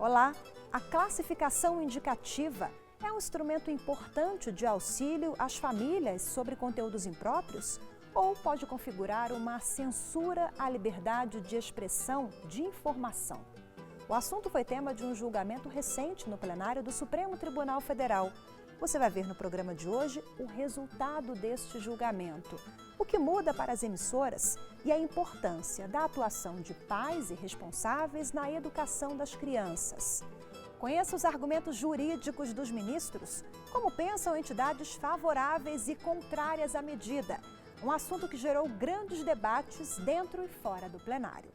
Olá! A classificação indicativa é um instrumento importante de auxílio às famílias sobre conteúdos impróprios ou pode configurar uma censura à liberdade de expressão de informação. O assunto foi tema de um julgamento recente no plenário do Supremo Tribunal Federal. Você vai ver no programa de hoje o resultado deste julgamento, o que muda para as emissoras e a importância da atuação de pais e responsáveis na educação das crianças. Conheça os argumentos jurídicos dos ministros, como pensam entidades favoráveis e contrárias à medida, um assunto que gerou grandes debates dentro e fora do plenário.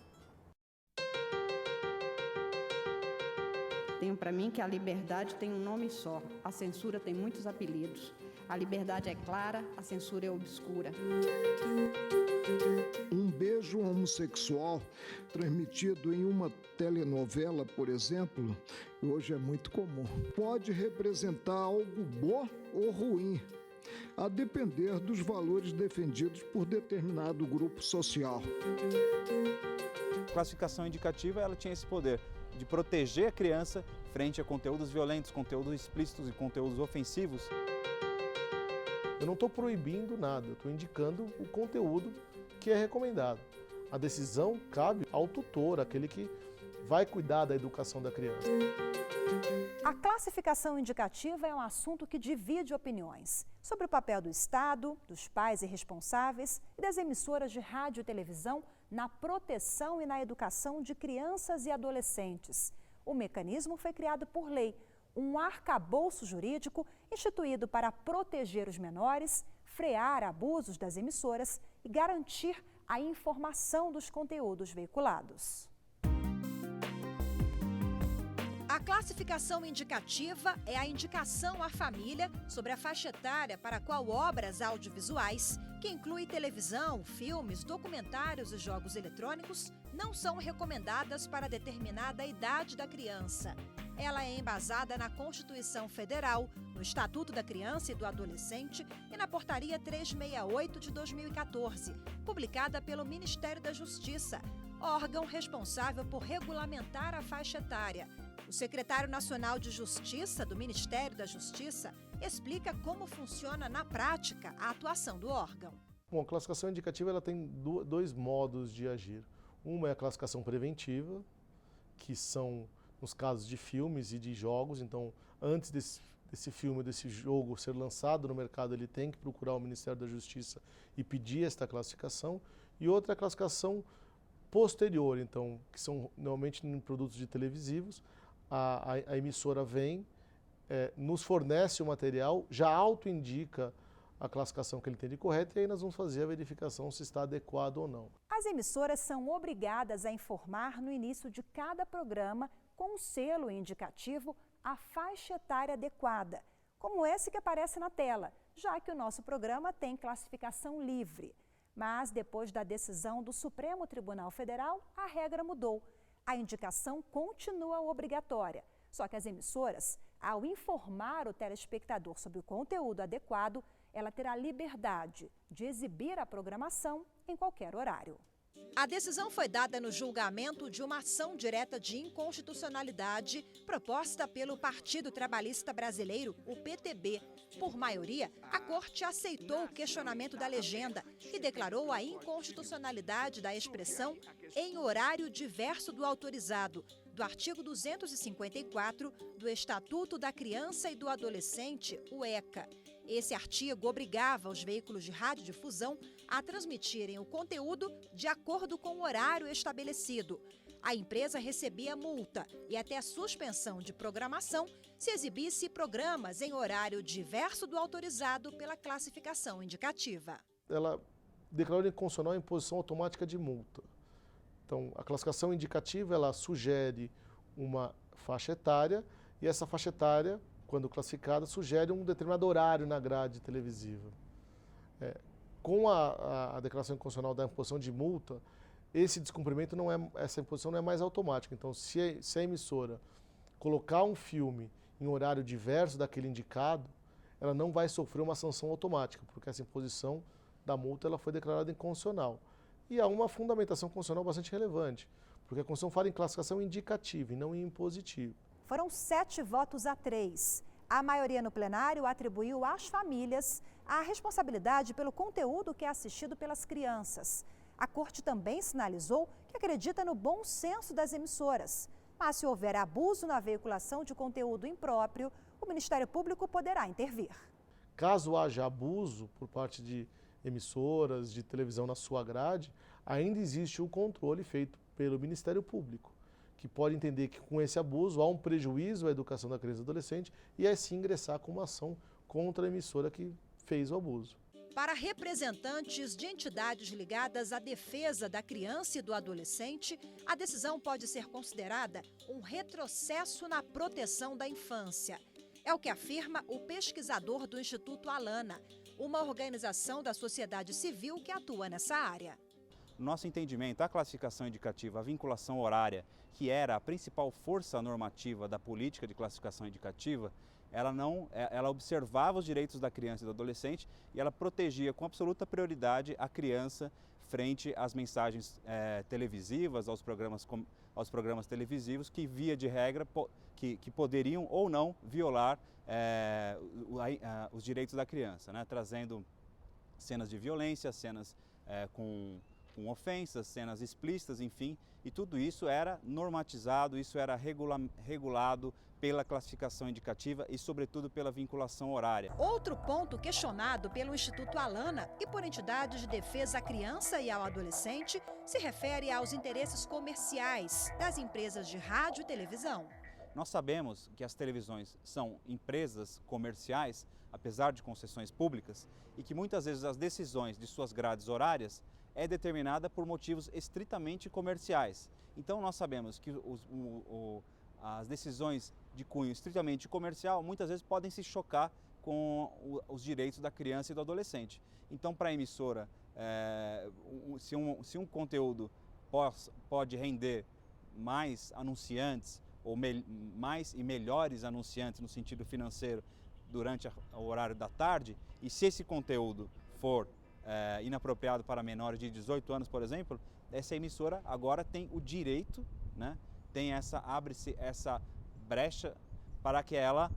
Tenho para mim que a liberdade tem um nome só, a censura tem muitos apelidos. A liberdade é clara, a censura é obscura. Um beijo homossexual transmitido em uma telenovela, por exemplo, hoje é muito comum. Pode representar algo bom ou ruim, a depender dos valores defendidos por determinado grupo social. A classificação indicativa ela tinha esse poder de proteger a criança frente a conteúdos violentos, conteúdos explícitos e conteúdos ofensivos. Eu não estou proibindo nada, eu estou indicando o conteúdo que é recomendado. A decisão cabe ao tutor, aquele que vai cuidar da educação da criança. A classificação indicativa é um assunto que divide opiniões sobre o papel do Estado, dos pais e responsáveis e das emissoras de rádio e televisão na proteção e na educação de crianças e adolescentes. O mecanismo foi criado por lei, um arcabouço jurídico instituído para proteger os menores, frear abusos das emissoras e garantir a informação dos conteúdos veiculados. A classificação indicativa é a indicação à família sobre a faixa etária para a qual obras audiovisuais, que inclui televisão, filmes, documentários e jogos eletrônicos, não são recomendadas para determinada idade da criança. Ela é embasada na Constituição Federal, no Estatuto da Criança e do Adolescente e na Portaria 368 de 2014, publicada pelo Ministério da Justiça, órgão responsável por regulamentar a faixa etária. O secretário nacional de Justiça do Ministério da Justiça explica como funciona na prática a atuação do órgão. Bom, a classificação indicativa ela tem dois modos de agir. Uma é a classificação preventiva, que são nos casos de filmes e de jogos. Então, antes desse filme, desse jogo ser lançado no mercado, ele tem que procurar o Ministério da Justiça e pedir esta classificação. E outra é a classificação posterior, então, que são normalmente em produtos de televisivos. A emissora vem, nos fornece o material, já auto-indica a classificação que ele tem de correta e aí nós vamos fazer a verificação se está adequado ou não. As emissoras são obrigadas a informar no início de cada programa com um selo indicativo a faixa etária adequada, como esse que aparece na tela, já que o nosso programa tem classificação livre. Mas depois da decisão do Supremo Tribunal Federal, a regra mudou. A indicação continua obrigatória, só que as emissoras, ao informar o telespectador sobre o conteúdo adequado, ela terá liberdade de exibir a programação em qualquer horário. A decisão foi dada no julgamento de uma ação direta de inconstitucionalidade proposta pelo Partido Trabalhista Brasileiro, o PTB. Por maioria, a Corte aceitou o questionamento da legenda e declarou a inconstitucionalidade da expressão em horário diverso do autorizado, do artigo 254 do Estatuto da Criança e do Adolescente, o ECA. Esse artigo obrigava os veículos de radiodifusão a transmitirem o conteúdo de acordo com o horário estabelecido. A empresa recebia multa e até suspensão de programação se exibisse programas em horário diverso do autorizado pela classificação indicativa. Ela declarou inconstitucional a imposição automática de multa. Então, a classificação indicativa ela sugere uma faixa etária e essa faixa etária, quando classificada, sugere um determinado horário na grade televisiva. Com a declaração inconstitucional da imposição de multa, esse descumprimento essa imposição não é mais automática. Então, se a emissora colocar um filme em horário diverso daquele indicado, ela não vai sofrer uma sanção automática, porque essa imposição da multa ela foi declarada inconstitucional. E há uma fundamentação constitucional bastante relevante, porque a Constituição fala em classificação indicativa e não em impositiva. Foram 7 votos a 3. A maioria no plenário atribuiu às famílias a responsabilidade pelo conteúdo que é assistido pelas crianças. A Corte também sinalizou que acredita no bom senso das emissoras. Mas se houver abuso na veiculação de conteúdo impróprio, o Ministério Público poderá intervir. Caso haja abuso por parte de emissoras de televisão na sua grade, ainda existe o controle feito pelo Ministério Público, que pode entender que com esse abuso há um prejuízo à educação da criança e do adolescente e assim ingressar com uma ação contra a emissora que fez o abuso. Para representantes de entidades ligadas à defesa da criança e do adolescente, a decisão pode ser considerada um retrocesso na proteção da infância. É o que afirma o pesquisador do Instituto Alana, uma organização da sociedade civil que atua nessa área. No nosso entendimento, a classificação indicativa, a vinculação horária, que era a principal força normativa da política de classificação indicativa, ela observava os direitos da criança e do adolescente e ela protegia com absoluta prioridade a criança frente às mensagens televisivas, aos programas televisivos que, via de regra, que poderiam ou não violar os direitos da criança, né? Trazendo cenas de violência, cenas com ofensas, cenas explícitas, enfim, e tudo isso era normatizado, isso era regulado pela classificação indicativa e, sobretudo, pela vinculação horária. Outro ponto questionado pelo Instituto Alana e por entidades de defesa à criança e ao adolescente se refere aos interesses comerciais das empresas de rádio e televisão. Nós sabemos que as televisões são empresas comerciais, apesar de concessões públicas, e que muitas vezes as decisões de suas grades horárias é determinada por motivos estritamente comerciais. Então nós sabemos que as decisões de cunho estritamente comercial muitas vezes podem se chocar com os direitos da criança e do adolescente. Então, para a emissora, se um conteúdo pode render mais anunciantes ou mais e melhores anunciantes no sentido financeiro durante o horário da tarde, e se esse conteúdo for inapropriado para menores de 18 anos, por exemplo, essa emissora agora tem o direito, né, abre-se essa brecha para que ela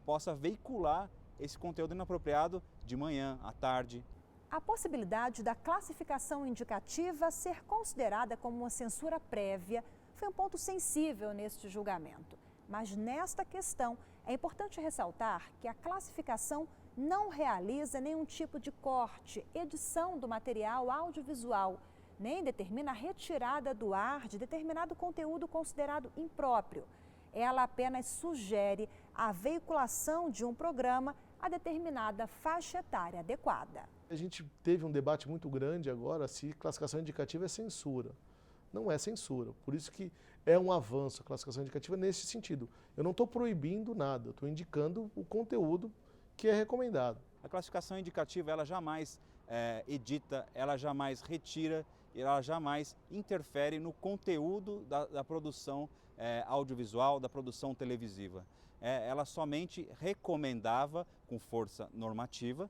possa veicular esse conteúdo inapropriado de manhã, à tarde. A possibilidade da classificação indicativa ser considerada como uma censura prévia foi um ponto sensível neste julgamento. Mas nesta questão é importante ressaltar que a classificação não realiza nenhum tipo de corte, edição do material audiovisual, nem determina a retirada do ar de determinado conteúdo considerado impróprio. Ela apenas sugere a veiculação de um programa a determinada faixa etária adequada. A gente teve um debate muito grande agora se classificação indicativa é censura. Não é censura, por isso que é um avanço a classificação indicativa nesse sentido. Eu não estou proibindo nada, estou indicando o conteúdo que é recomendado. A classificação indicativa, ela jamais edita, ela jamais retira, ela jamais interfere no conteúdo da produção audiovisual, da produção televisiva. Ela somente recomendava, com força normativa,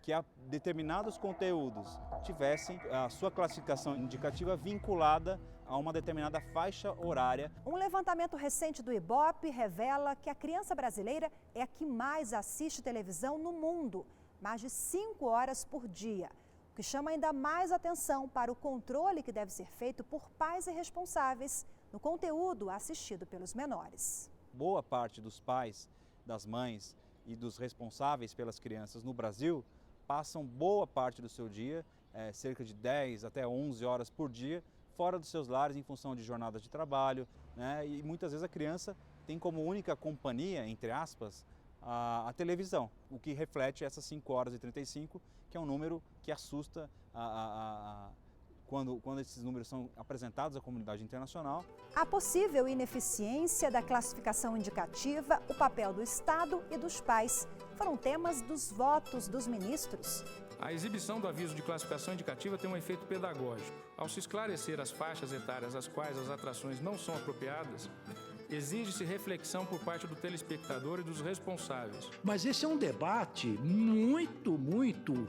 que determinados conteúdos tivessem a sua classificação indicativa vinculada a uma determinada faixa horária. Um levantamento recente do Ibope revela que a criança brasileira é a que mais assiste televisão no mundo, mais de 5 horas por dia, o que chama ainda mais atenção para o controle que deve ser feito por pais e responsáveis no conteúdo assistido pelos menores. Boa parte dos pais, das mães e dos responsáveis pelas crianças no Brasil passam boa parte do seu dia, cerca de 10 até 11 horas por dia, fora dos seus lares em função de jornadas de trabalho, né? E muitas vezes a criança tem como única companhia, entre aspas, a televisão, o que reflete essas 5 horas e 35, que é um número que assusta quando esses números são apresentados à comunidade internacional. A possível ineficiência da classificação indicativa, o papel do Estado e dos pais foram temas dos votos dos ministros. A exibição do aviso de classificação indicativa tem um efeito pedagógico. Ao se esclarecer as faixas etárias às quais as atrações não são apropriadas, exige-se reflexão por parte do telespectador e dos responsáveis. Mas esse é um debate muito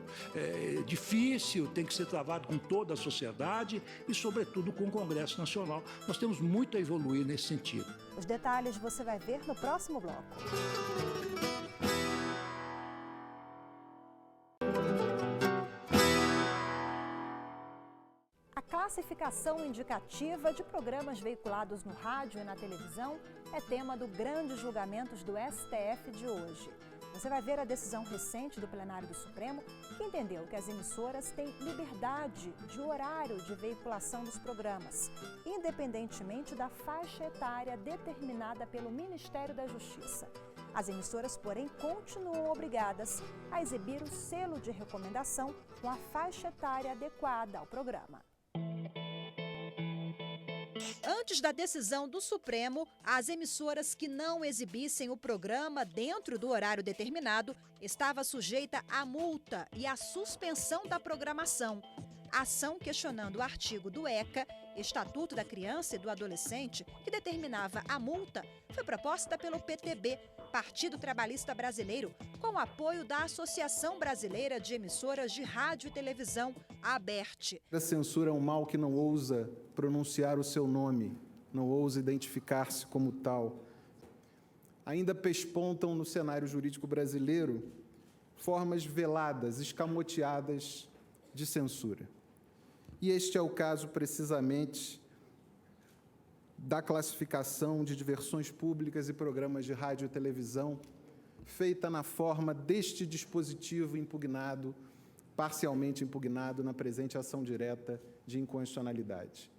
difícil, tem que ser travado com toda a sociedade e, sobretudo, com o Congresso Nacional. Nós temos muito a evoluir nesse sentido. Os detalhes você vai ver no próximo bloco. A classificação indicativa de programas veiculados no rádio e na televisão é tema do Grandes Julgamentos do STF de hoje. Você vai ver a decisão recente do plenário do Supremo, que entendeu que as emissoras têm liberdade de horário de veiculação dos programas, independentemente da faixa etária determinada pelo Ministério da Justiça. As emissoras, porém, continuam obrigadas a exibir o selo de recomendação com a faixa etária adequada ao programa. Antes da decisão do Supremo, as emissoras que não exibissem o programa dentro do horário determinado estava sujeita à multa e à suspensão da programação. A ação questionando o artigo do ECA, Estatuto da Criança e do Adolescente, que determinava a multa, foi proposta pelo PTB, Partido Trabalhista Brasileiro, com o apoio da Associação Brasileira de Emissoras de Rádio e Televisão, a ABERT. A censura é um mal que não ousa pronunciar o seu nome, não ousa identificar-se como tal. Ainda pespontam no cenário jurídico brasileiro formas veladas, escamoteadas de censura. E este é o caso, precisamente, da classificação de diversões públicas e programas de rádio e televisão, feita na forma deste dispositivo impugnado, parcialmente impugnado na presente ação direta de inconstitucionalidade.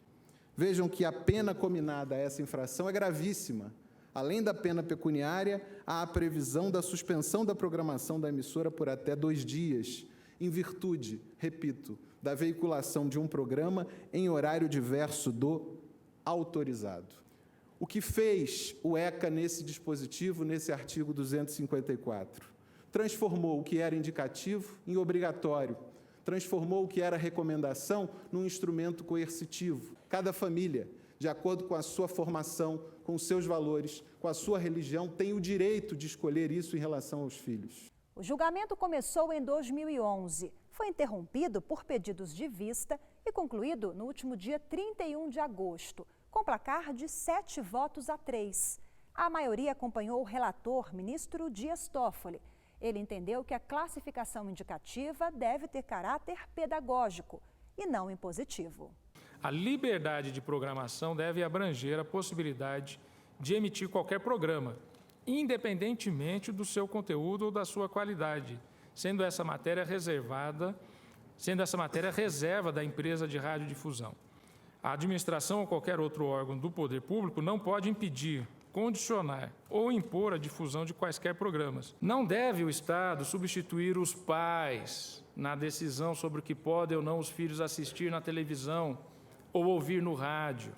Vejam que a pena cominada a essa infração é gravíssima. Além da pena pecuniária, há a previsão da suspensão da programação da emissora por até 2 dias, em virtude, repito, da veiculação de um programa em horário diverso do autorizado. O que fez o ECA nesse dispositivo, nesse artigo 254? Transformou o que era indicativo em obrigatório, transformou o que era recomendação num instrumento coercitivo. Cada família, de acordo com a sua formação, com os seus valores, com a sua religião, tem o direito de escolher isso em relação aos filhos. O julgamento começou em 2011, foi interrompido por pedidos de vista e concluído no último dia 31 de agosto, com placar de 7-3. A maioria acompanhou o relator, ministro Dias Toffoli. Ele entendeu que a classificação indicativa deve ter caráter pedagógico e não impositivo. A liberdade de programação deve abranger a possibilidade de emitir qualquer programa, independentemente do seu conteúdo ou da sua qualidade, sendo essa matéria reserva da empresa de radiodifusão. A administração ou qualquer outro órgão do poder público não pode impedir, condicionar ou impor a difusão de quaisquer programas. Não deve o Estado substituir os pais na decisão sobre o que podem ou não os filhos assistir na televisão ou ouvir no rádio.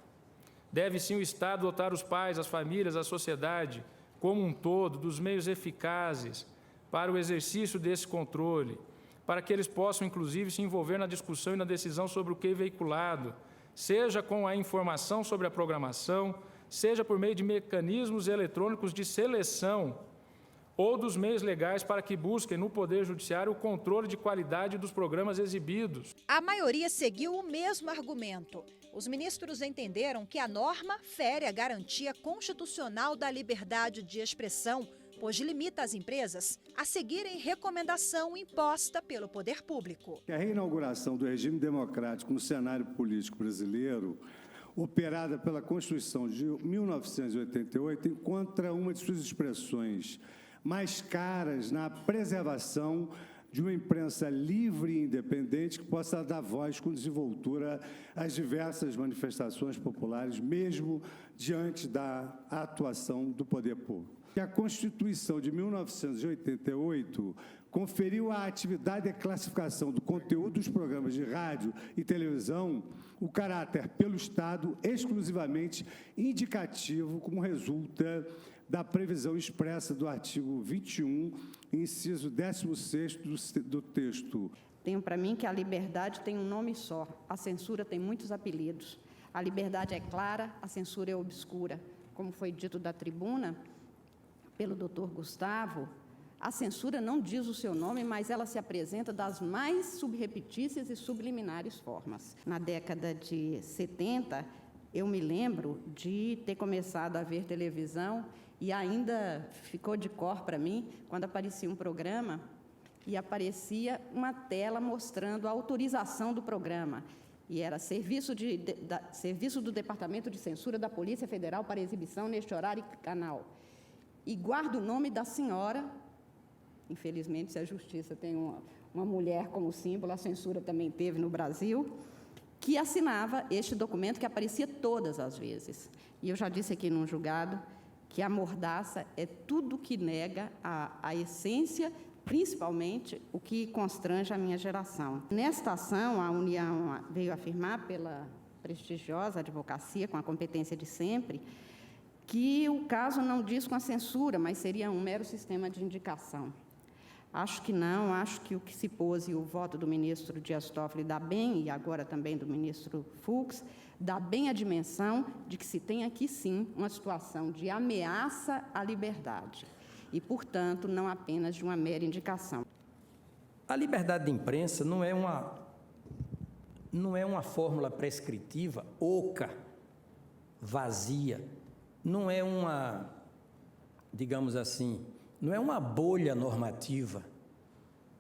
Deve sim o Estado dotar os pais, as famílias, a sociedade como um todo dos meios eficazes para o exercício desse controle, para que eles possam, inclusive, se envolver na discussão e na decisão sobre o que é veiculado, seja com a informação sobre a programação, seja por meio de mecanismos eletrônicos de seleção ou dos meios legais para que busquem no Poder Judiciário o controle de qualidade dos programas exibidos. A maioria seguiu o mesmo argumento. Os ministros entenderam que a norma fere a garantia constitucional da liberdade de expressão, pois limita as empresas a seguirem recomendação imposta pelo poder público. A reinauguração do regime democrático no cenário político brasileiro, operada pela Constituição de 1988, encontra uma de suas expressões mais caras na preservação de uma imprensa livre e independente que possa dar voz com desenvoltura às diversas manifestações populares, mesmo diante da atuação do poder público. A Constituição de 1988 conferiu à atividade de classificação do conteúdo dos programas de rádio e televisão o caráter pelo Estado exclusivamente indicativo, como resulta da previsão expressa do artigo 21, inciso 16º do texto. Tenho para mim que a liberdade tem um nome só, a censura tem muitos apelidos. A liberdade é clara, a censura é obscura. como foi dito da tribuna pelo doutor Gustavo, a censura não diz o seu nome, mas ela se apresenta das mais subrepetícias e subliminares formas. Na década de 70, eu me lembro de ter começado a ver televisão e ainda ficou de cor para mim quando aparecia um programa e aparecia uma tela mostrando a autorização do programa. E era serviço do Departamento de Censura da Polícia Federal para exibição neste horário e canal. E guarda o nome da senhora. Infelizmente, se a Justiça tem uma mulher como símbolo, a censura também teve no Brasil, que assinava este documento que aparecia todas as vezes. E eu já disse aqui num julgado que a mordaça é tudo que nega a essência, principalmente o que constrange a minha geração. Nesta ação, a União veio afirmar, pela prestigiosa advocacia, com a competência de sempre, que o caso não diz com a censura, mas seria um mero sistema de indicação. Acho que não, acho que o que se pôs e o voto do ministro Dias Toffoli dá bem, e agora também do ministro Fux, dá bem a dimensão de que se tem aqui, sim, uma situação de ameaça à liberdade e, portanto, não apenas de uma mera indicação. A liberdade de imprensa não é uma fórmula prescritiva oca, vazia, não é uma, digamos assim, não é uma bolha normativa.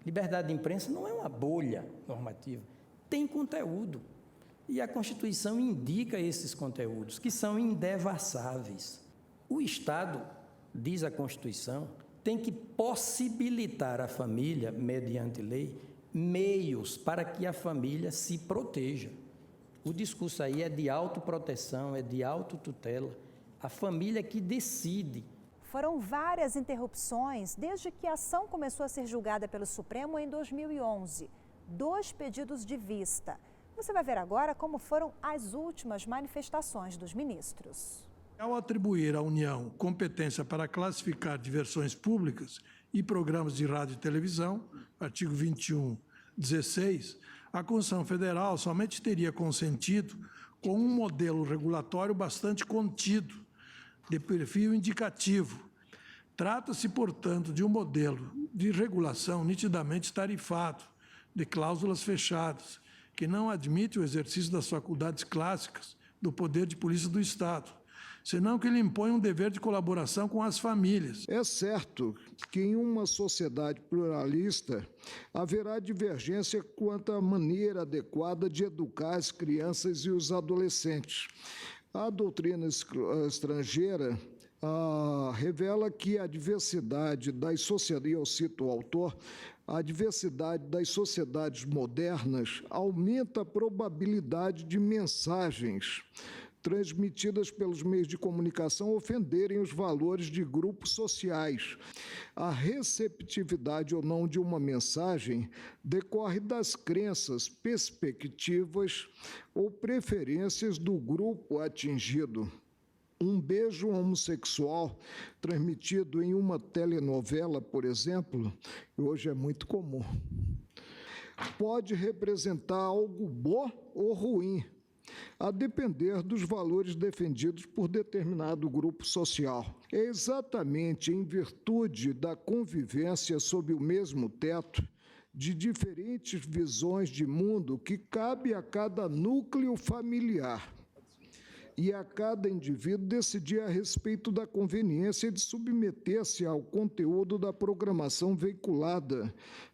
Liberdade de imprensa não é uma bolha normativa. Tem conteúdo. E a Constituição indica esses conteúdos, que são indevassáveis. O Estado, diz a Constituição, tem que possibilitar à família, mediante lei, meios para que a família se proteja. O discurso aí é de autoproteção, é de autotutela. A família que decide. Foram várias interrupções desde que a ação começou a ser julgada pelo Supremo em 2011. 2 pedidos de vista. Você vai ver agora como foram as últimas manifestações dos ministros. Ao atribuir à União competência para classificar diversões públicas e programas de rádio e televisão, artigo 21(16), a Constituição Federal somente teria consentido com um modelo regulatório bastante contido, de perfil indicativo. Trata-se, portanto, de um modelo de regulação nitidamente tarifado, de cláusulas fechadas, que não admite o exercício das faculdades clássicas do poder de polícia do Estado, senão que lhe impõe um dever de colaboração com as famílias. É certo que em uma sociedade pluralista haverá divergência quanto à maneira adequada de educar as crianças e os adolescentes. A doutrina estrangeira revela que a diversidade das sociedades, eu cito o autor, a diversidade das sociedades modernas aumenta a probabilidade de mensagens transmitidas pelos meios de comunicação ofenderem os valores de grupos sociais. A receptividade ou não de uma mensagem decorre das crenças, perspectivas ou preferências do grupo atingido. Um beijo homossexual transmitido em uma telenovela, por exemplo, hoje é muito comum, pode representar algo bom ou ruim, a depender dos valores defendidos por determinado grupo social. É exatamente em virtude da convivência sob o mesmo teto, de diferentes visões de mundo, que cabe a cada núcleo familiar e a cada indivíduo decidir a respeito da conveniência de submeter-se ao conteúdo da programação veiculada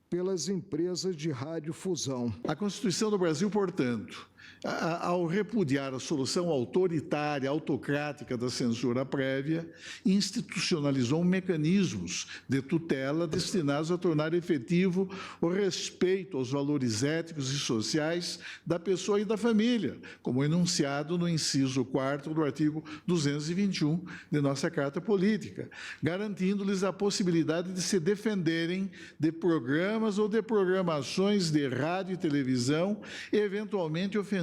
pelas empresas de radiodifusão. A Constituição do Brasil, portanto, ao repudiar a solução autoritária, autocrática da censura prévia, institucionalizou mecanismos de tutela destinados a tornar efetivo o respeito aos valores éticos e sociais da pessoa e da família, como enunciado no inciso 4º do artigo 221 de nossa Carta Política, garantindo-lhes a possibilidade de se defenderem de programas ou de programações de rádio e televisão, eventualmente ofensivos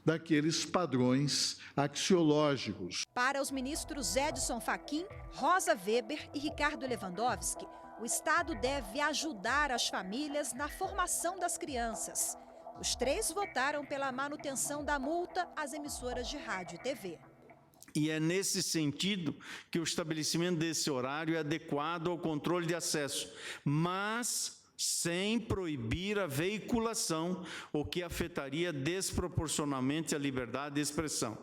daqueles padrões axiológicos. Para os ministros Edson Fachin, Rosa Weber e Ricardo Lewandowski, o Estado deve ajudar as famílias na formação das crianças. Os 3 votaram pela manutenção da multa às emissoras de rádio e TV. E é nesse sentido que o estabelecimento desse horário é adequado ao controle de acesso, mas sem proibir a veiculação, o que afetaria desproporcionalmente a liberdade de expressão.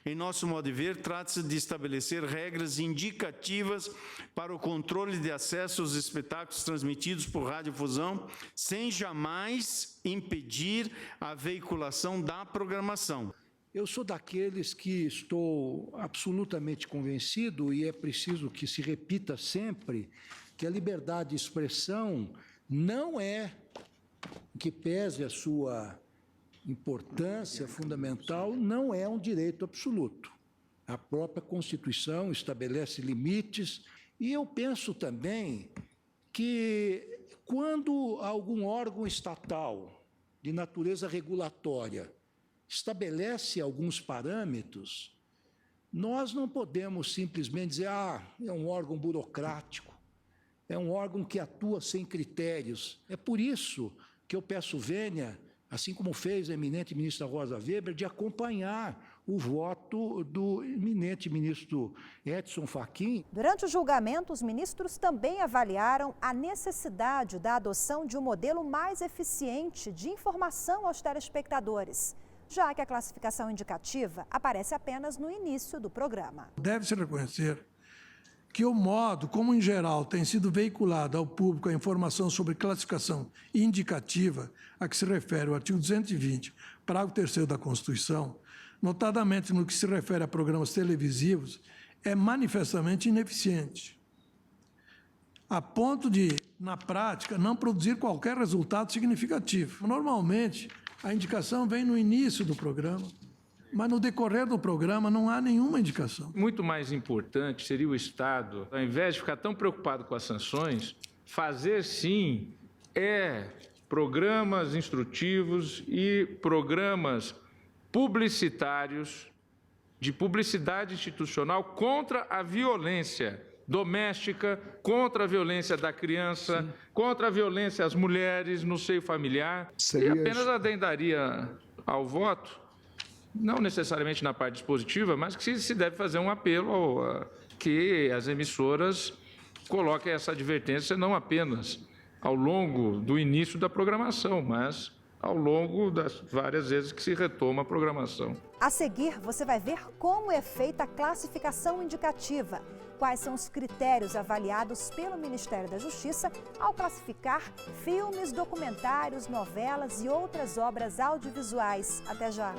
Em nosso modo de ver, trata-se de estabelecer regras indicativas para o controle de acesso aos espetáculos transmitidos por radiodifusão, sem jamais impedir a veiculação da programação. Eu sou daqueles que estou absolutamente convencido, e é preciso que se repita sempre, que a liberdade de expressão não é, que pese a sua importância fundamental, não é um direito absoluto. A própria Constituição estabelece limites, e eu penso também que quando algum órgão estatal de natureza regulatória estabelece alguns parâmetros, nós não podemos simplesmente dizer, é um órgão burocrático, é um órgão que atua sem critérios. É por isso que eu peço vênia, assim como fez a eminente ministra Rosa Weber, de acompanhar o voto do eminente ministro Edson Fachin. Durante o julgamento, os ministros também avaliaram a necessidade da adoção de um modelo mais eficiente de informação aos telespectadores, já que a classificação indicativa aparece apenas no início do programa. Deve-se reconhecer que o modo como, em geral, tem sido veiculada ao público a informação sobre classificação indicativa, a que se refere o artigo 220, parágrafo 3º da Constituição, notadamente no que se refere a programas televisivos, é manifestamente ineficiente, a ponto de, na prática, não produzir qualquer resultado significativo. Normalmente, a indicação vem no início do programa, mas no decorrer do programa não há nenhuma indicação. Muito mais importante seria o Estado, ao invés de ficar tão preocupado com as sanções, fazer sim programas instrutivos e programas publicitários de publicidade institucional contra a violência doméstica, contra a violência da criança, sim, contra a violência às mulheres no seio familiar. E apenas adendaria ao voto, não necessariamente na parte dispositiva, mas que se deve fazer um apelo que as emissoras coloquem essa advertência não apenas ao longo do início da programação, mas ao longo das várias vezes que se retoma a programação. A seguir, você vai ver como é feita a classificação indicativa, quais são os critérios avaliados pelo Ministério da Justiça ao classificar filmes, documentários, novelas e outras obras audiovisuais. Até já!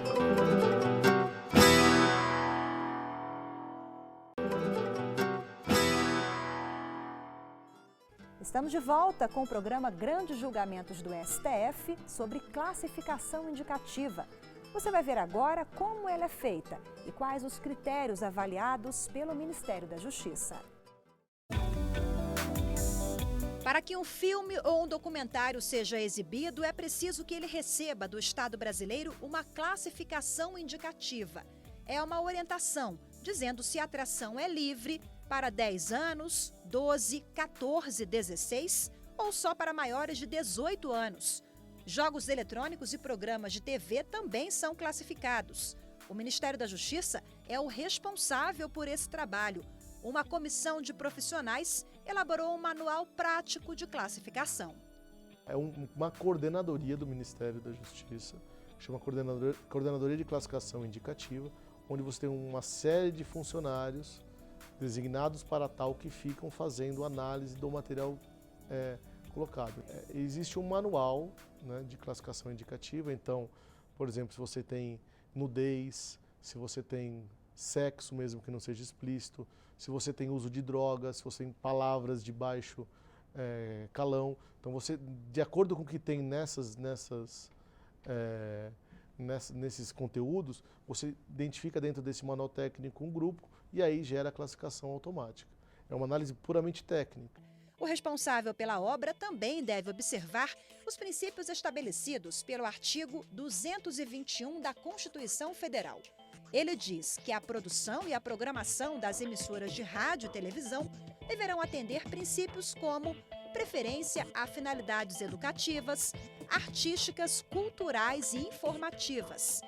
Estamos de volta com o programa Grandes Julgamentos do STF sobre classificação indicativa. Você vai ver agora como ela é feita e quais os critérios avaliados pelo Ministério da Justiça. Para que um filme ou um documentário seja exibido, é preciso que ele receba do Estado brasileiro uma classificação indicativa. É uma orientação, dizendo se a atração é livre, para 10 anos, 12, 14, 16 ou só para maiores de 18 anos. Jogos eletrônicos e programas de TV também são classificados. O Ministério da Justiça é o responsável por esse trabalho. Uma comissão de profissionais elaborou um manual prático de classificação. É uma coordenadoria do Ministério da Justiça, que chama Coordenadoria de Classificação Indicativa, onde você tem uma série de funcionários designados para tal que ficam fazendo análise do material colocado. Existe um manual, né, de classificação indicativa, então, por exemplo, se você tem nudez, se você tem sexo mesmo que não seja explícito, se você tem uso de drogas, se você tem palavras de baixo calão, então você, de acordo com o que tem nesses conteúdos, você identifica dentro desse manual técnico um grupo e aí gera a classificação automática. É uma análise puramente técnica. O responsável pela obra também deve observar os princípios estabelecidos pelo artigo 221 da Constituição Federal. Ele diz que a produção e a programação das emissoras de rádio e televisão deverão atender princípios como preferência a finalidades educativas, artísticas, culturais e informativas.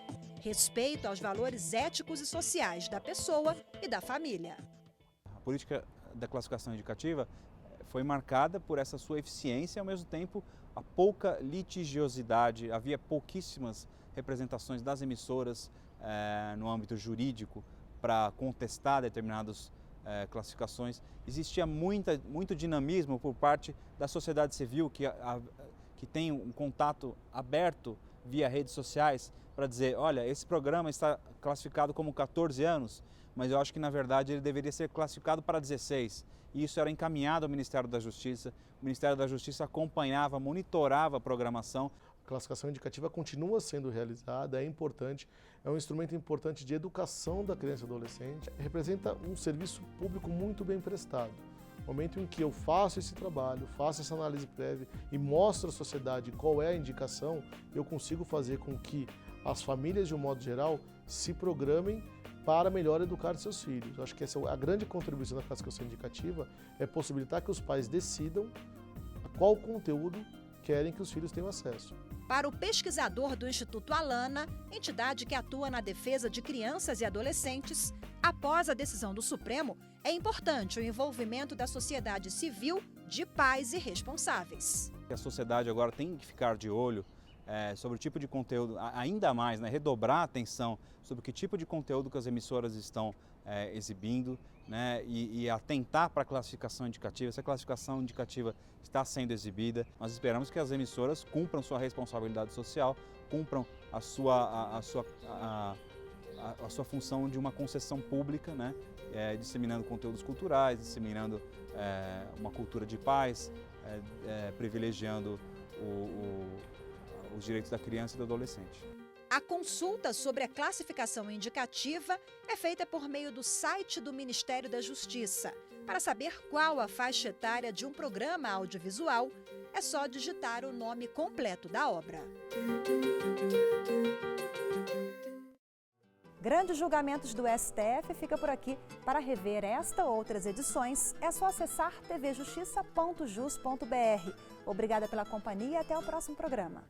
respeito aos valores éticos e sociais da pessoa e da família. A política da classificação indicativa foi marcada por essa sua eficiência e, ao mesmo tempo, a pouca litigiosidade. Havia pouquíssimas representações das emissoras no âmbito jurídico para contestar determinadas classificações. Existia muito dinamismo por parte da sociedade civil, que tem um contato aberto via redes sociais para dizer, olha, esse programa está classificado como 14 anos, mas eu acho que, na verdade, ele deveria ser classificado para 16. E isso era encaminhado ao Ministério da Justiça. O Ministério da Justiça acompanhava, monitorava a programação. A classificação indicativa continua sendo realizada, é importante, é um instrumento importante de educação da criança e do adolescente, representa um serviço público muito bem prestado. No momento em que eu faço esse trabalho, faço essa análise prévia e mostro à sociedade qual é a indicação, eu consigo fazer com que as famílias, de um modo geral, se programem para melhor educar seus filhos. Eu acho que essa é a grande contribuição da classificação indicativa, é possibilitar que os pais decidam a qual conteúdo querem que os filhos tenham acesso. Para o pesquisador do Instituto Alana, entidade que atua na defesa de crianças e adolescentes, após a decisão do Supremo, é importante o envolvimento da sociedade civil, de pais e responsáveis. A sociedade agora tem que ficar de olho sobre o tipo de conteúdo, ainda mais, redobrar a atenção sobre que tipo de conteúdo que as emissoras estão exibindo, e atentar para a classificação indicativa. Essa classificação indicativa está sendo exibida. Nós esperamos que as emissoras cumpram sua responsabilidade social, cumpram a sua função de uma concessão pública, disseminando conteúdos culturais, disseminando uma cultura de paz, privilegiando os direitos da criança e do adolescente. A consulta sobre a classificação indicativa é feita por meio do site do Ministério da Justiça. Para saber qual a faixa etária de um programa audiovisual, é só digitar o nome completo da obra. Grandes julgamentos do STF fica por aqui. Para rever esta ou outras edições, é só acessar tvjustiça.jus.br. Obrigada pela companhia e até o próximo programa.